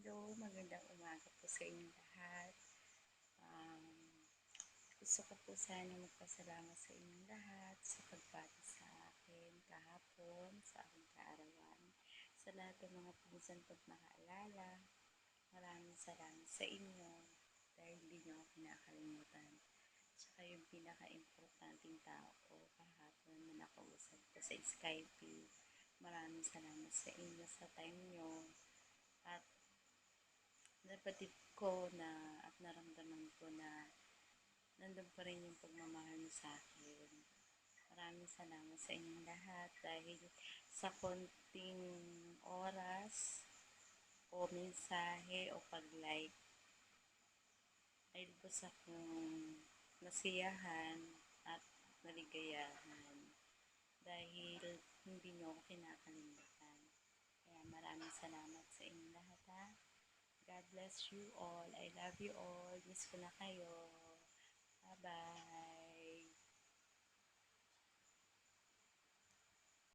Hello, magandang umaga po sa inyong lahat. Um, Gusto ko po sana magpasalamat sa inyong lahat sa pagbati sa akin kahapon, sa aking kaarawan, sa lahat ng mga pinsan ko't nakaalala. Maraming salamat sa inyo dahil hindi niyo ako kinakalimutan. Tsaka yung pinaka-importanting tao ko kahapon na nakausap ko sa Skype. Maraming salamat sa inyo sa time nyo at nabatid ko na at naramdaman ko na nandun pa rin yung pagmamahal mo sa akin. Maraming salamat sa inyong lahat dahil sa konting oras o mensahe o pag-like ay lubos akong nasiyahan at naligayahan dahil hindi niyo ako kinakalimutan. Kaya maraming salamat sa inyong lahat ha. God bless you all. I love you all. Miss ko na kayo. Bye-bye.